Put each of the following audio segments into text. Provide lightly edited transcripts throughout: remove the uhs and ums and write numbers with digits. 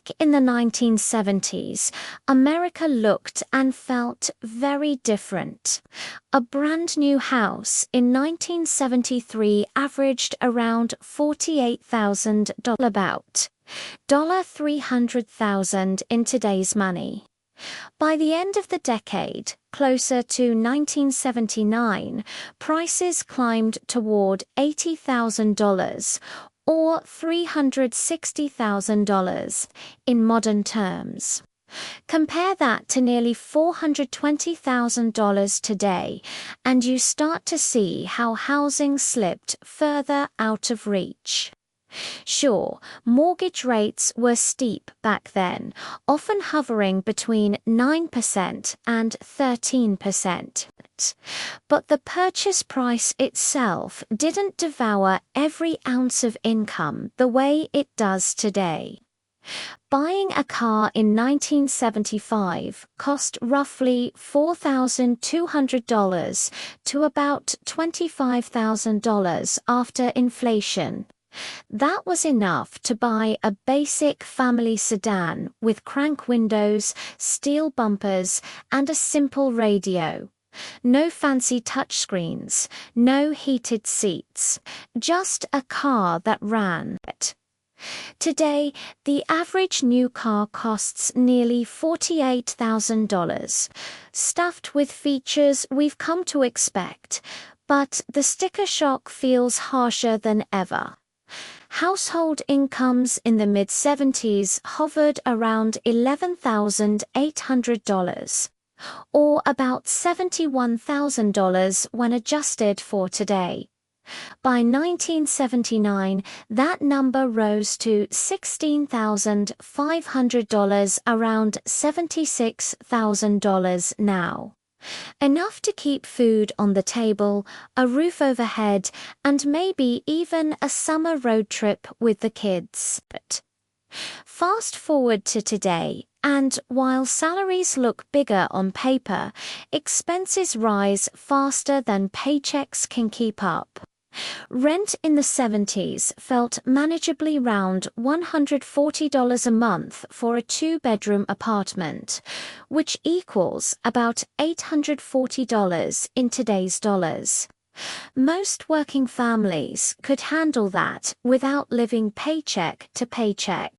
Back in the 1970s, America looked and felt very different. A brand new house in 1973 averaged around $48,000, about $300,000 in today's money. By the end of the decade, closer to 1979, prices climbed toward $80,000 or $360,000 in modern terms. Compare that to nearly $420,000 today, and you start to see how housing slipped further out of reach. Sure, mortgage rates were steep back then, often hovering between 9% and 13%. But the purchase price itself didn't devour every ounce of income the way it does today. Buying a car in 1975 cost roughly $4,200 to about $25,000 after inflation. That was enough to buy a basic family sedan with crank windows, steel bumpers, and a simple radio. No fancy touchscreens, no heated seats, just a car that ran. Today, the average new car costs nearly $48,000, stuffed with features we've come to expect, but the sticker shock feels harsher than ever. Household incomes in the mid-70s hovered around $11,800, or about $71,000 when adjusted for today. By 1979, that number rose to $16,500, around $76,000 now. Enough to keep food on the table, a roof overhead, and maybe even a summer road trip with the kids. Fast forward to today, and while salaries look bigger on paper, expenses rise faster than paychecks can keep up. Rent in the 70s felt manageably round $140 a month for a two-bedroom apartment, which equals about $840 in today's dollars. Most working families could handle that without living paycheck to paycheck.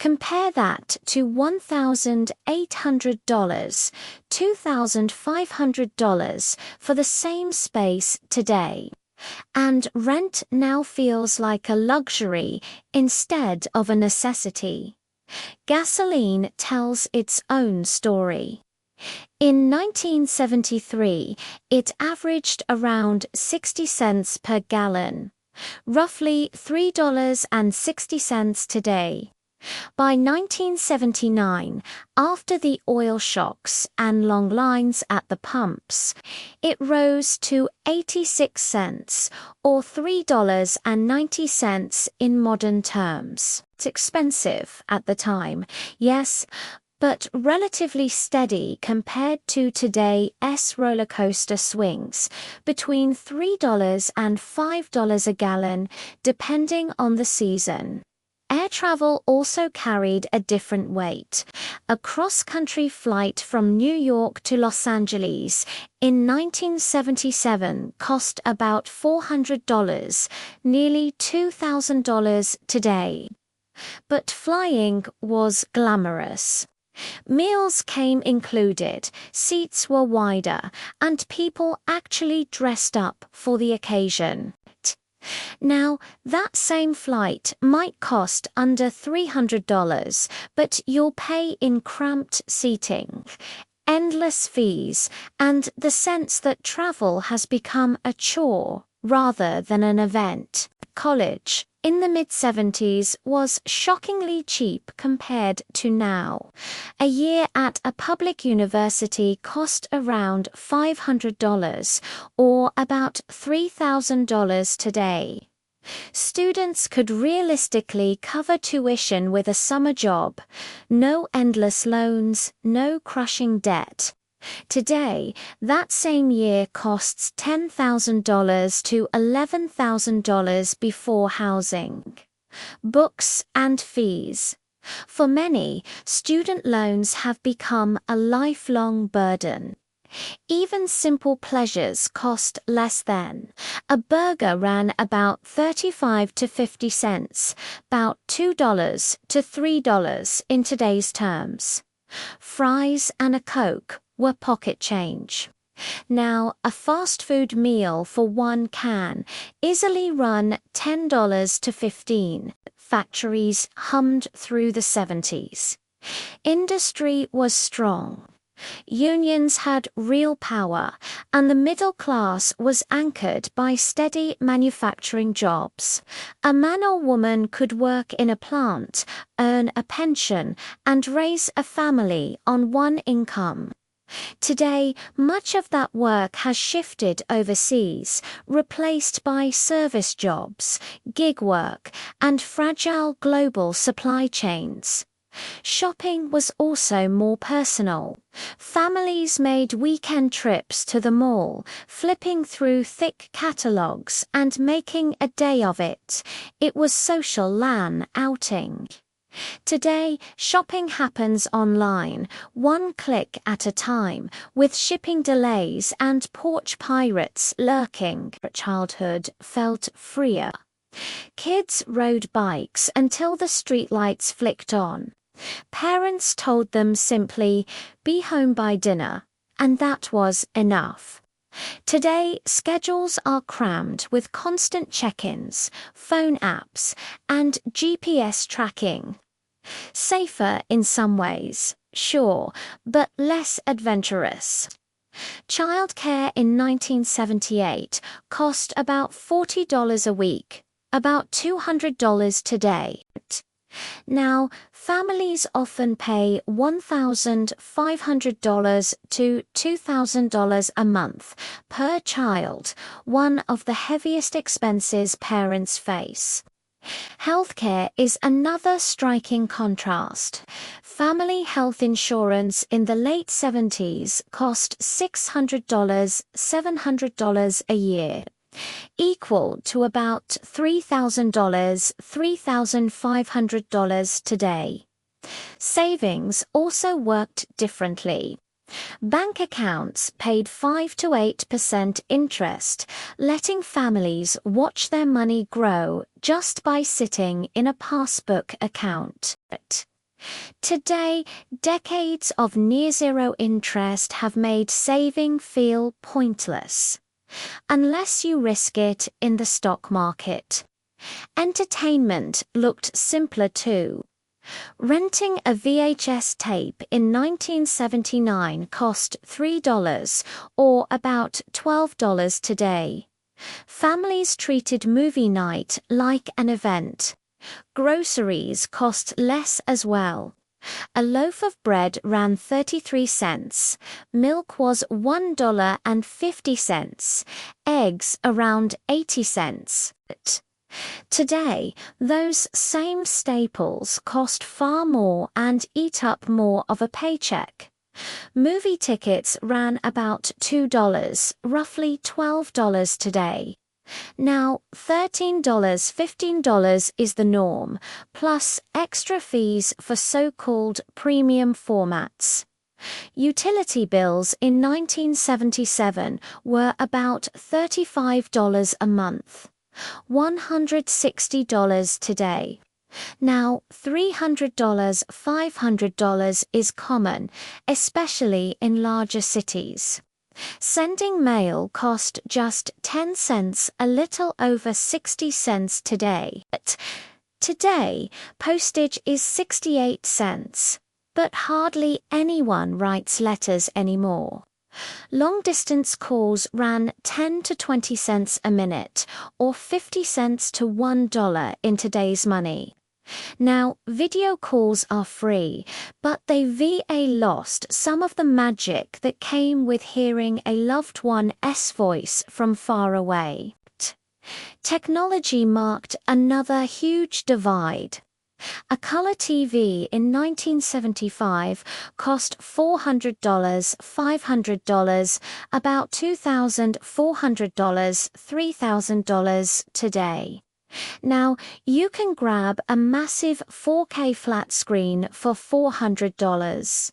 Compare that to $1,800, $2,500 for the same space today. And rent now feels like a luxury instead of a necessity. Gasoline tells its own story. In 1973, it averaged around 60 cents per gallon, roughly $3.60 today. By 1979, after the oil shocks and long lines at the pumps, it rose to 86 cents, or $3.90 in modern terms. It's expensive at the time, yes, but relatively steady compared to today's rollercoaster swings, between $3 and $5 a gallon, depending on the season. Air travel also carried a different weight. A cross-country flight from New York to Los Angeles in 1977 cost about $400, nearly $2,000 today. But flying was glamorous. Meals came included, seats were wider, and people actually dressed up for the occasion. Now, that same flight might cost under $300, but you'll pay in cramped seating, endless fees, and the sense that travel has become a chore rather than an event. College, in the mid-70s, was shockingly cheap compared to now. A year at a public university cost around $500, or about $3,000 today. Students could realistically cover tuition with a summer job. No endless loans, no crushing debt. Today, that same year costs $10,000 to $11,000 before housing, books and fees. For many, student loans have become a lifelong burden. Even simple pleasures cost less than. A burger ran about 35 to 50 cents, about $2 to $3 in today's terms. Fries and a Coke were pocket change. Now, a fast food meal for one can easily run $10 to $15. Factories hummed through the 70s. Industry was strong. Unions had real power, and the middle class was anchored by steady manufacturing jobs. A man or woman could work in a plant, earn a pension, and raise a family on one income. Today, much of that work has shifted overseas, replaced by service jobs, gig work, and fragile global supply chains. Shopping was also more personal. Families made weekend trips to the mall, flipping through thick catalogues and making a day of it. It was social LAN outing. Today, shopping happens online, one click at a time, with shipping delays and porch pirates lurking. Childhood felt freer. Kids rode bikes until the streetlights flicked on. Parents told them simply, "Be home by dinner," and that was enough. Today, schedules are crammed with constant check-ins, phone apps, and GPS tracking. Safer in some ways, sure, but less adventurous. Childcare in 1978 cost about $40 a week, about $200 today. Now, families often pay $1,500 to $2,000 a month per child, one of the heaviest expenses parents face. Healthcare is another striking contrast. Family health insurance in the late 70s cost $600, $700 a year, equal to about $3,000, $3,500 today. Savings also worked differently. Bank accounts paid 5 to 8% interest, letting families watch their money grow just by sitting in a passbook account. Today, decades of near-zero interest have made saving feel pointless, unless you risk it in the stock market. Entertainment looked simpler too. Renting a VHS tape in 1979 cost $3, or about $12 today. Families treated movie night like an event. Groceries cost less as well. A loaf of bread ran 33 cents, milk was $1.50, eggs around 80 cents. Today, those same staples cost far more and eat up more of a paycheck. Movie tickets ran about $2, roughly $12 today. Now, $13, $15 is the norm, plus extra fees for so-called premium formats. Utility bills in 1977 were about $35 a month. $160 today. Now, $300, $500 is common, especially in larger cities. Sending mail cost just 10 cents, a little over 60 cents today. Today, postage is 68 cents, but hardly anyone writes letters anymore. Long-distance calls ran 10 to 20 cents a minute, or 50 cents to $1 in today's money. Now, video calls are free, but they lost some of the magic that came with hearing a loved one's voice from far away. Technology marked another huge divide. A color TV in 1975 cost $400, $500, about $2,400, $3,000 today. Now, you can grab a massive 4K flat screen for $400.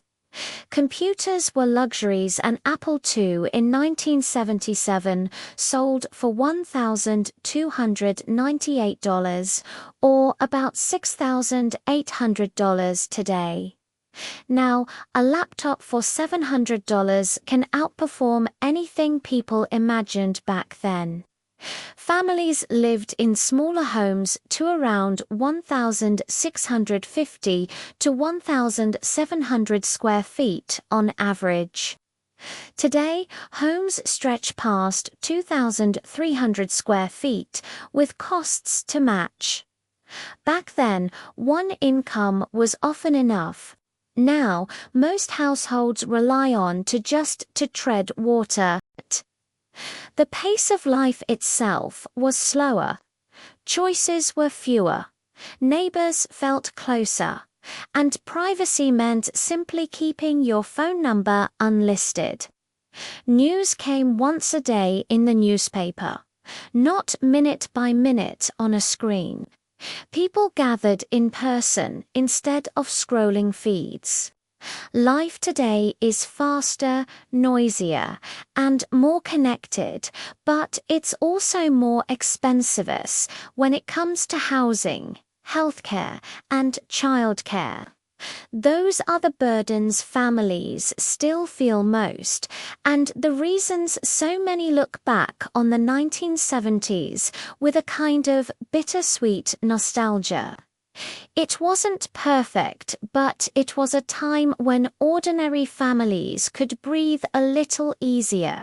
Computers were luxuries, and Apple II in 1977 sold for $1,298, or about $6,800 today. Now, a laptop for $700 can outperform anything people imagined back then. Families lived in smaller homes to around 1,650 to 1,700 square feet on average. Today, homes stretch past 2,300 square feet, with costs to match. Back then, one income was often enough. Now, most households rely on to tread water. The pace of life itself was slower. Choices were fewer. Neighbors felt closer. And privacy meant simply keeping your phone number unlisted. News came once a day in the newspaper, not minute by minute on a screen. People gathered in person instead of scrolling feeds. Life today is faster, noisier, and more connected, but it's also more expensive when it comes to housing, healthcare, and childcare. Those are the burdens families still feel most, and the reasons so many look back on the 1970s with a kind of bittersweet nostalgia. It wasn't perfect, but it was a time when ordinary families could breathe a little easier.